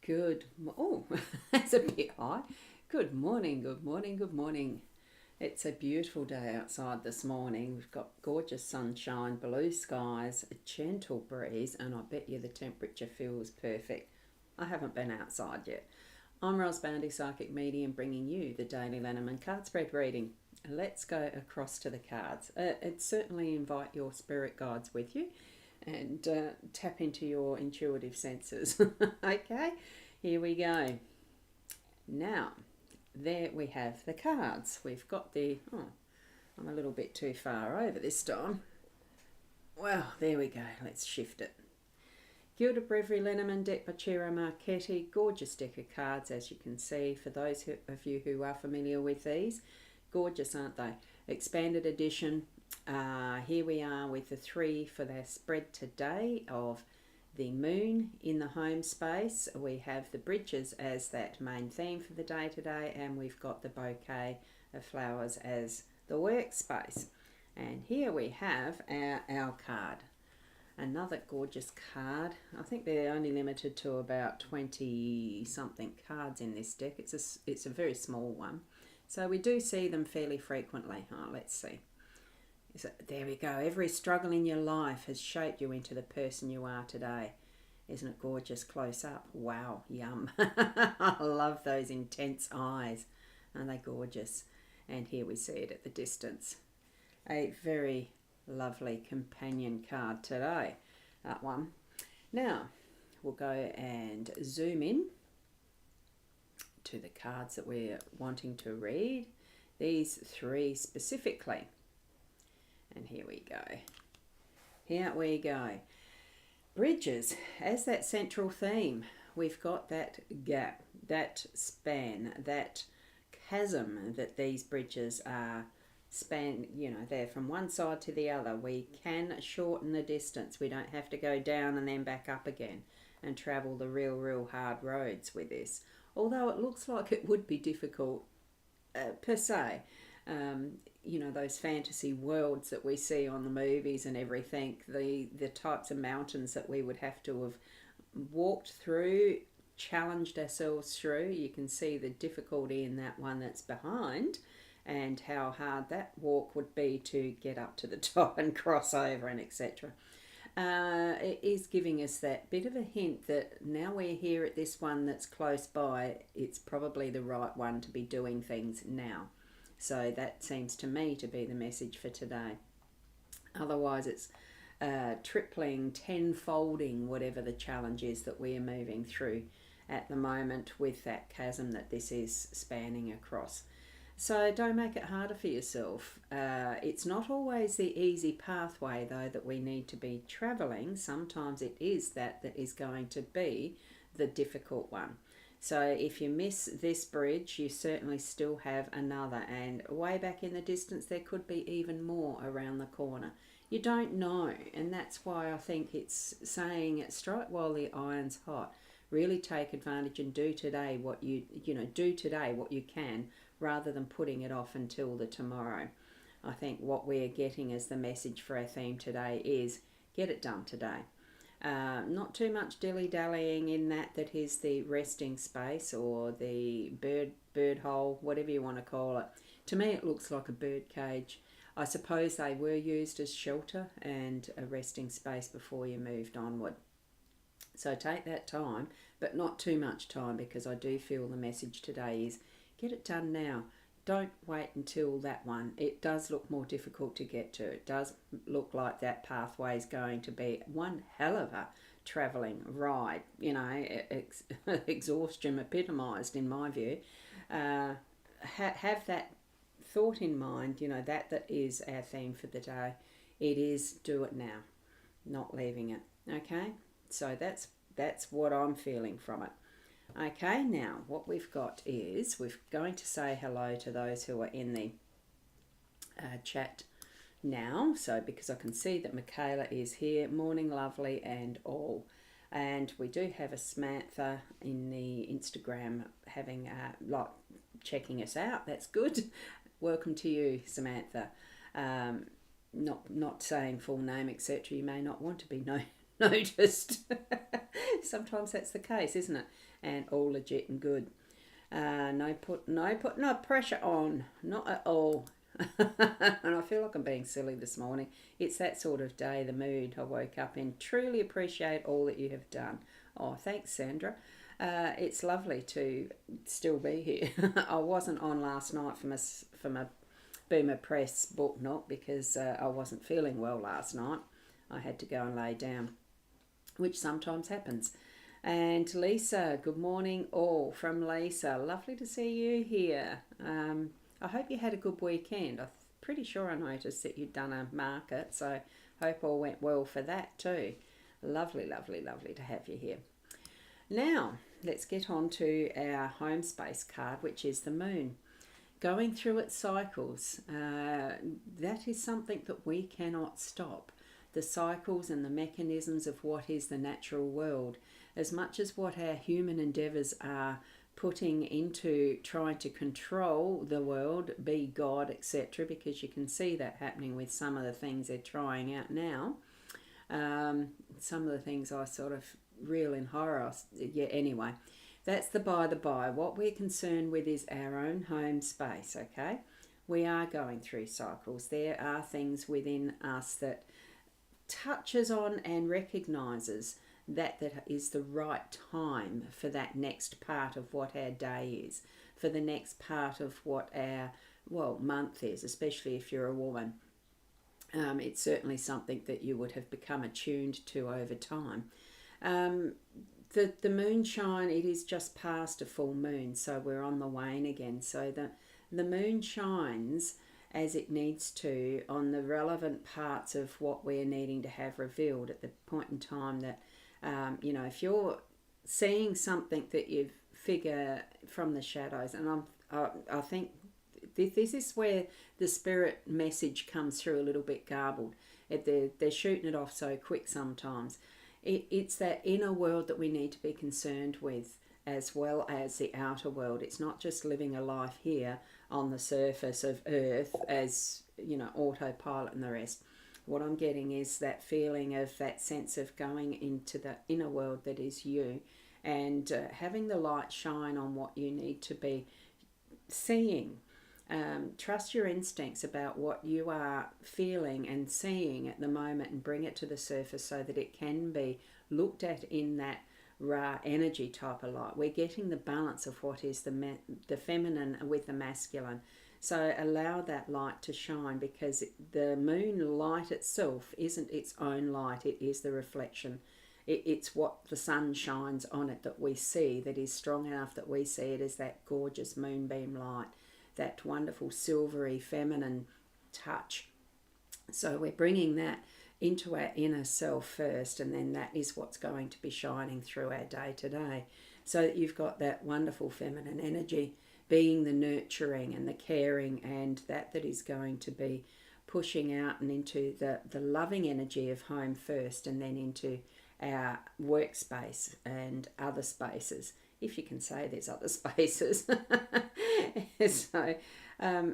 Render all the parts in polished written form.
Oh, that's a bit high. Good morning, good morning, good morning. It's a beautiful day outside this morning. We've got gorgeous sunshine, blue skies, a gentle breeze, and I bet you the temperature feels perfect. I haven't been outside yet. I'm rosboundy psychic medium, bringing you the daily Lenormand card spread reading. Let's go across to the cards. It certainly invite your spirit guides with you and tap into your intuitive senses. Okay, here we go. Now, there we have the cards. We've got I'm a little bit too far over this time. Well, there we go. Let's shift it. Gilda Brevery Lenormand deck by Ciro Marchetti. Gorgeous deck of cards, as you can see, for those of you who are familiar with these. Gorgeous, aren't they? Expanded edition. Here we are with the three for their spread today of the moon in the home space. We have the bridges as that main theme for the day today, and we've got the bouquet of flowers as the workspace. And here we have our card. Another gorgeous card. I think they're only limited to about 20 something cards in this deck. It's a very small one. So we do see them fairly frequently. Let's see. There we go. Every struggle in your life has shaped you into the person you are today. Isn't it gorgeous close up? Wow, yum. I love those intense eyes. Aren't they gorgeous? And here we see it at the distance. A very lovely companion card today, that one. Now, we'll go and zoom in to the cards that we're wanting to read. These three specifically. And here we go. Here we go. Bridges, as that central theme, we've got that gap, that span, that chasm that these bridges are they're from one side to the other. We can shorten the distance. We don't have to go down and then back up again and travel the real hard roads with this. Although it looks like it would be difficult per se. Those fantasy worlds that we see on the movies and everything, the types of mountains that we would have to have walked through, challenged ourselves through. You can see the difficulty in that one that's behind and how hard that walk would be to get up to the top and cross over and etc. It is giving us that bit of a hint that now we're here at this one that's close by, it's probably the right one to be doing things now. So that seems to me to be the message for today. Otherwise, it's tripling, tenfolding whatever the challenge is that we are moving through at the moment with that chasm that this is spanning across. So don't make it harder for yourself. It's not always the easy pathway, though, that we need to be travelling. Sometimes it is that is going to be the difficult one. So if you miss this bridge, you certainly still have another. And way back in the distance, there could be even more around the corner. You don't know. And that's why I think it's saying strike while the iron's hot. Really take advantage and do today what you can, rather than putting it off until the tomorrow. I think what we're getting as the message for our theme today is get it done today. Not too much dilly-dallying in that is the resting space or the bird hole, whatever you want to call it. To me, it looks like a bird cage. I suppose they were used as shelter and a resting space before you moved onward. So take that time, but not too much time, because I do feel the message today is get it done now. Don't wait until that one. It does look more difficult to get to. It does look like that pathway is going to be one hell of a travelling ride. Exhaustion epitomised in my view. Have that thought in mind, that is our theme for the day. It is do it now, not leaving it. Okay? So that's what I'm feeling from it. Okay, now what we've got is we're going to say hello to those who are in the chat now. So because I can see that Michaela is here, morning lovely and all. And we do have a Samantha in the Instagram having checking us out. That's good. Welcome to you, Samantha. Not saying full name, etc. You may not want to be noticed. Sometimes that's the case, isn't it? And all legit and good. No pressure on, not at all. And I feel like I'm being silly this morning. It's that sort of day, the mood I woke up in. Truly appreciate all that you have done. Oh, thanks, Sandra. It's lovely to still be here. I wasn't on last night for my Boomer Press book not because I wasn't feeling well last night. I had to go and lay down, which sometimes happens. And Lisa, good morning all from Lisa. Lovely to see you here. I hope you had a good weekend. I'm pretty sure I noticed that you'd done a market, so hope all went well for that too. Lovely, lovely, lovely to have you here. Now, let's get on to our home space card, which is the moon. Going through its cycles, that is something that we cannot stop. The cycles and the mechanisms of what is the natural world, as much as what our human endeavours are putting into trying to control the world, be God, etc., because you can see that happening with some of the things they're trying out now. Some of the things I sort of reel in horror. Yeah, anyway, that's the by the by. What we're concerned with is our own home space, okay? We are going through cycles. There are things within us that touches on and recognises that is the right time for that next part of what our day is, for the next part of what our month is, especially if you're a woman. It's certainly something that you would have become attuned to over time. The moonshine, it is just past a full moon, so we're on the wane again. So the moon shines as it needs to on the relevant parts of what we're needing to have revealed at the point in time that, if you're seeing something that you figure from the shadows, and I think this is where the spirit message comes through a little bit garbled. They're shooting it off so quick sometimes. It's that inner world that we need to be concerned with, as well as the outer world. It's not just living a life here on the surface of Earth as, autopilot and the rest. What I'm getting is that feeling of that sense of going into the inner world that is you, and having the light shine on what you need to be seeing. Trust your instincts about what you are feeling and seeing at the moment, and bring it to the surface so that it can be looked at in that raw energy type of light. We're getting the balance of what is the feminine with the masculine. So allow that light to shine, because the moon light itself isn't its own light. It is the reflection. It's what the sun shines on it that we see, that is strong enough that we see it as that gorgeous moonbeam light, that wonderful silvery feminine touch. So we're bringing that into our inner self first, and then that is what's going to be shining through our day to day, so that you've got that wonderful feminine energy being the nurturing and the caring, and that is going to be pushing out and into the loving energy of home first, and then into our workspace and other spaces, if you can say there's other spaces. So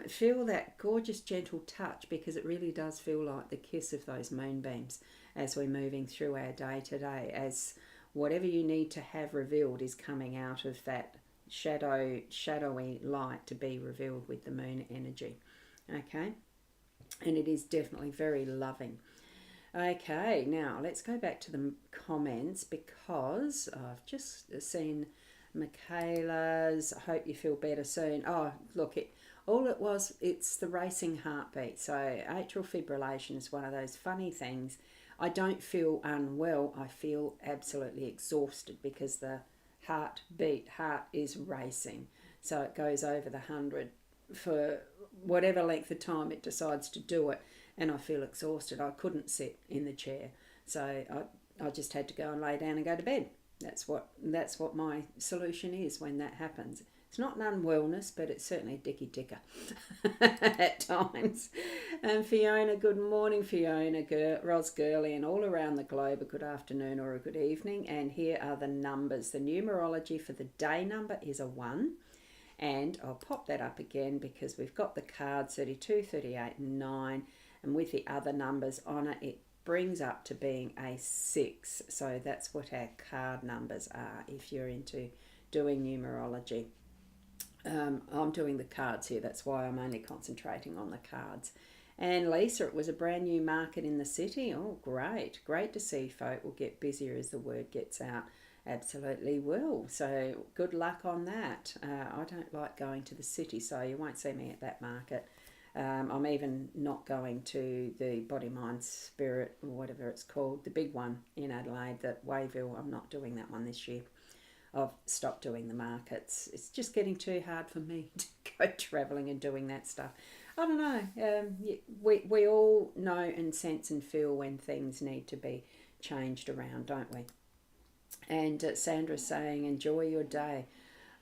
feel that gorgeous gentle touch, because it really does feel like the kiss of those moonbeams as we're moving through our day to day, as whatever you need to have revealed is coming out of that shadowy light to be revealed with the moon energy. Okay, and it is definitely very loving. Okay, now let's go back to the comments, because I've just seen Michaela's, I hope you feel better soon. Oh, look, it's the racing heartbeat. So atrial fibrillation is one of those funny things. I don't feel unwell, I feel absolutely exhausted, because the heart is racing. So it goes over the 100 for whatever length of time it decides to do it, and I feel exhausted. I couldn't sit in the chair, so I just had to go and lay down and go to bed. That's what my solution is when that happens. It's not an unwellness, but it's certainly a dicky ticker at times. And Fiona, good morning, Fiona, Ros Gurley, and all around the globe, a good afternoon or a good evening. And here are the numbers. The numerology for the day number is a 1. And I'll pop that up again, because we've got the cards 32, 38, and 9. And with the other numbers on it, brings up to being a 6. So that's what our card numbers are if you're into doing numerology. I'm doing the cards here, that's why I'm only concentrating on the cards. And Lisa, it was a brand new market in the city. Oh, great. Great to see folk will get busier as the word gets out. Absolutely will. So good luck on that. I don't like going to the city, so you won't see me at that market. I'm even not going to the Body, Mind, Spirit, or whatever it's called, the big one in Adelaide, that Wayville. I'm not doing that one this year. I've stopped doing the markets. It's just getting too hard for me to go travelling and doing that stuff. I don't know. We all know and sense and feel when things need to be changed around, don't we? And Sandra's saying, enjoy your day.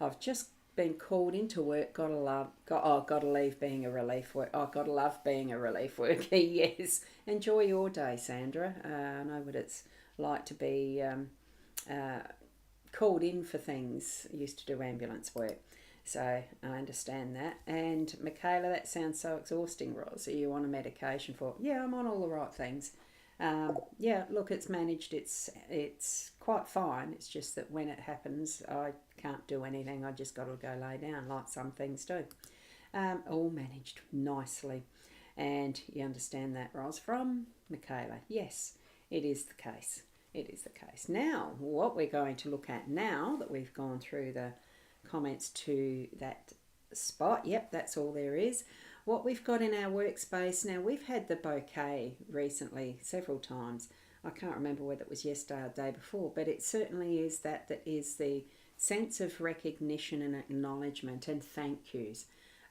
I've just been called into work. Gotta leave being a relief work. Oh, gotta love being a relief worker. Yes. Enjoy your day, Sandra. I know what it's like to be called in for things. I used to do ambulance work, so I understand that. And Michaela, that sounds so exhausting, Roz. Are you on a medication for it? Yeah, I'm on all the right things. Yeah, look, it's managed. It's quite fine. It's just that when it happens, I can't do anything. I just got to go lay down, like some things do. All managed nicely, and you understand that, Roz, from Michaela. Yes, it is the case. It is the case. Now, what we're going to look at now that we've gone through the comments to that spot, yep, that's all there is. What we've got in our workspace now, we've had the bouquet recently several times. I can't remember whether it was yesterday or the day before, but it certainly is that is the sense of recognition and acknowledgement and thank yous.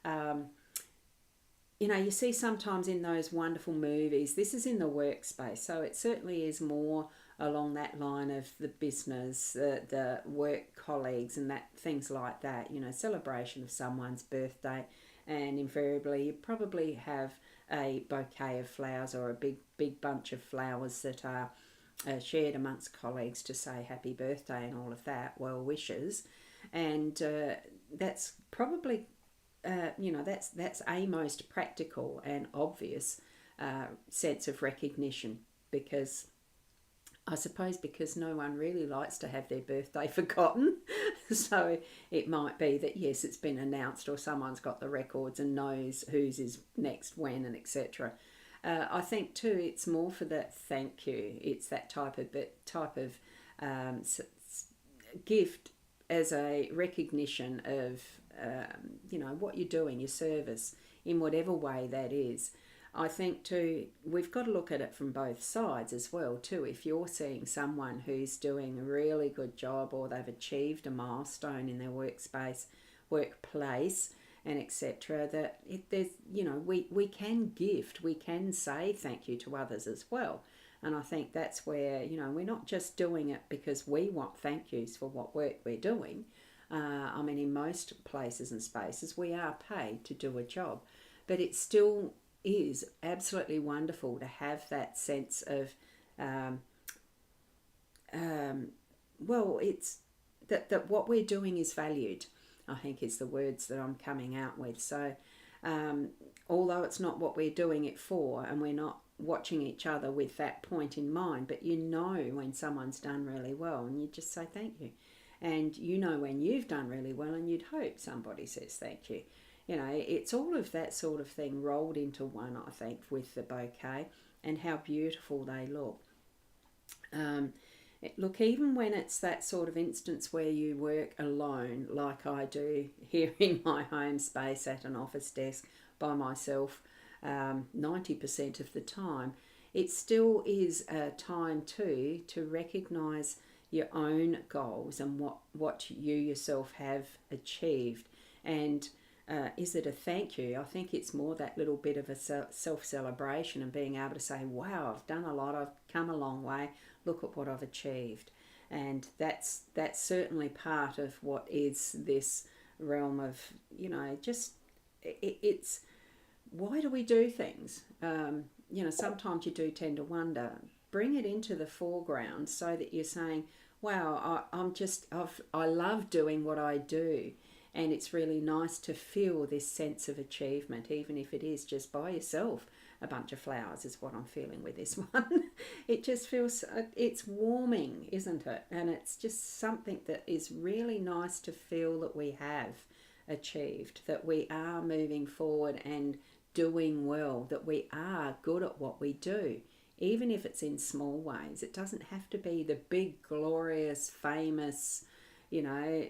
You know, you see sometimes in those wonderful movies, this is in the workspace, so it certainly is more along that line of the business, the work colleagues and that things like that, you know, celebration of someone's birthday, and invariably you probably have a bouquet of flowers or a big bunch of flowers that are shared amongst colleagues to say happy birthday and all of that, well wishes. And that's probably you know, that's a most practical and obvious sense of recognition, because I suppose because no one really likes to have their birthday forgotten. So it might be that, yes, it's been announced or someone's got the records and knows whose is next when and etc. I think too it's more for that thank you. It's that type of gift as a recognition of you know, what you're doing, your service in whatever way that is. I think too, we've got to look at it from both sides as well too. If you're seeing someone who's doing a really good job or they've achieved a milestone in their workplace, and etc., that there's, you know, we can gift, we can say thank you to others as well. And I think that's where, you know, we're not just doing it because we want thank yous for what work we're doing. I mean, in most places and spaces, we are paid to do a job, but it still is absolutely wonderful to have that sense of, well, it's that what we're doing is valued, I think is the words that I'm coming out with. So, although it's not what we're doing it for, and we're not watching each other with that point in mind, but you know when someone's done really well and you just say thank you. And you know when you've done really well and you'd hope somebody says thank you. You know, it's all of that sort of thing rolled into one, I think, with the bouquet and how beautiful they look. Look, even when it's that sort of instance where you work alone, like I do here in my home space at an office desk by myself, 90% of the time, it still is a time too to recognise your own goals and what you yourself have achieved. And is it a thank you? I think it's more that little bit of a self-celebration and being able to say, wow, I've done a lot, I've come a long way, look at what I've achieved. And that's certainly part of what is this realm of, you know, just it's why do we do things? You know, sometimes you do tend to wonder. Bring it into the foreground so that you're saying, wow, I love doing what I do. And it's really nice to feel this sense of achievement, even if it is just by yourself. A bunch of flowers is what I'm feeling with this one. It just feels, it's warming, isn't it? And it's just something that is really nice to feel that we have achieved, that we are moving forward and doing well, that we are good at what we do, even if it's in small ways. It doesn't have to be the big, glorious, famous, you know,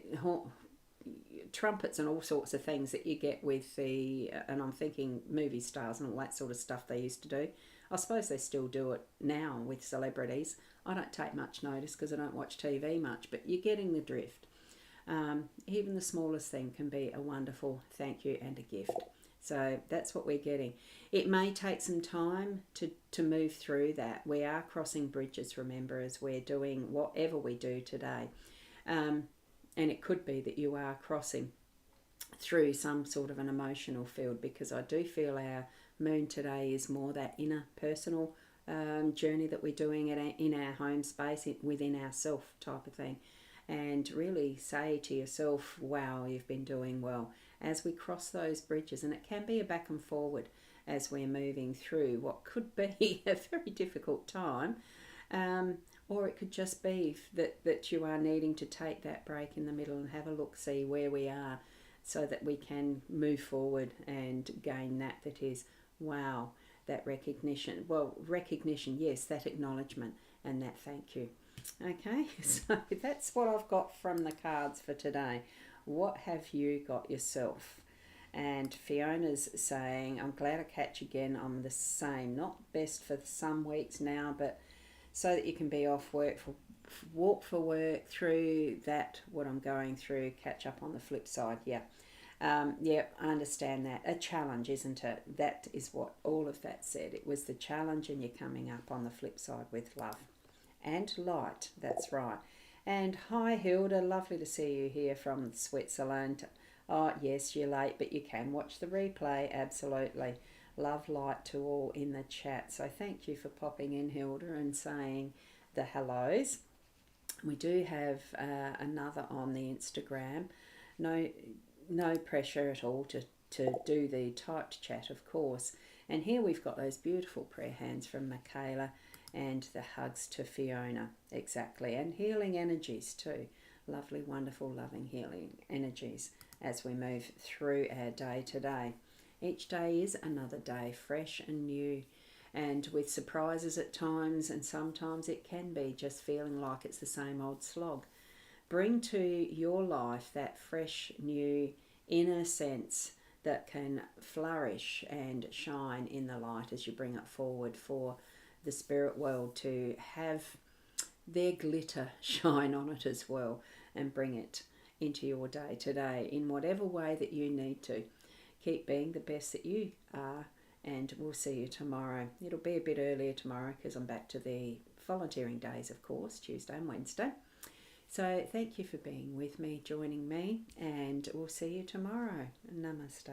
trumpets and all sorts of things that you get with the, and I'm thinking movie stars and all that sort of stuff they used to do. I suppose they still do it now with celebrities. I don't take much notice because I don't watch TV much, but you're getting the drift. Even the smallest thing can be a wonderful thank you and a gift. So that's what we're getting. It may take some time to move through that. We are crossing bridges, remember, as we're doing whatever we do today. And it could be that you are crossing through some sort of an emotional field, because I do feel our moon today is more that inner personal journey that we're doing in our home space, within ourself type of thing. And really say to yourself, wow, you've been doing well, as we cross those bridges. And it can be a back and forward as we're moving through what could be a very difficult time. Or it could just be that you are needing to take that break in the middle and have a look, see where we are, so that we can move forward and gain that is, wow, that recognition. Well, recognition, yes, that acknowledgement and that thank you. Okay, so that's what I've got from the cards for today. What have you got yourself? And Fiona's saying, I'm glad I catch again. I'm the same. Not best for some weeks now, but so that you can be off work for walk for work through that, what I'm going through, catch up on the flip side. Yeah, I understand that. A challenge, isn't it? That is what all of that said. It was the challenge, and you're coming up on the flip side with love and light. That's right. And hi Hilda, lovely to see you here from Switzerland. Oh yes, you're late, but you can watch the replay. Absolutely. Love, light to all in the chat. So thank you for popping in, Hilda, and saying the hellos. We do have another on the Instagram. No pressure at all to do the typed chat, of course. And here we've got those beautiful prayer hands from Michaela, and the hugs to Fiona, exactly, and healing energies too. Lovely, wonderful, loving, healing energies as we move through our day today. Each day is another day, fresh and new, and with surprises at times, and sometimes it can be just feeling like it's the same old slog. Bring to your life that fresh, new, inner sense that can flourish and shine in the light as you bring it forward for the spirit world to have their glitter shine on it as well, and bring it into your day today in whatever way that you need to. Keep being the best that you are, and we'll see you tomorrow. It'll be a bit earlier tomorrow because I'm back to the volunteering days, of course, Tuesday and Wednesday. So thank you for being with me, joining me, and we'll see you tomorrow. Namaste.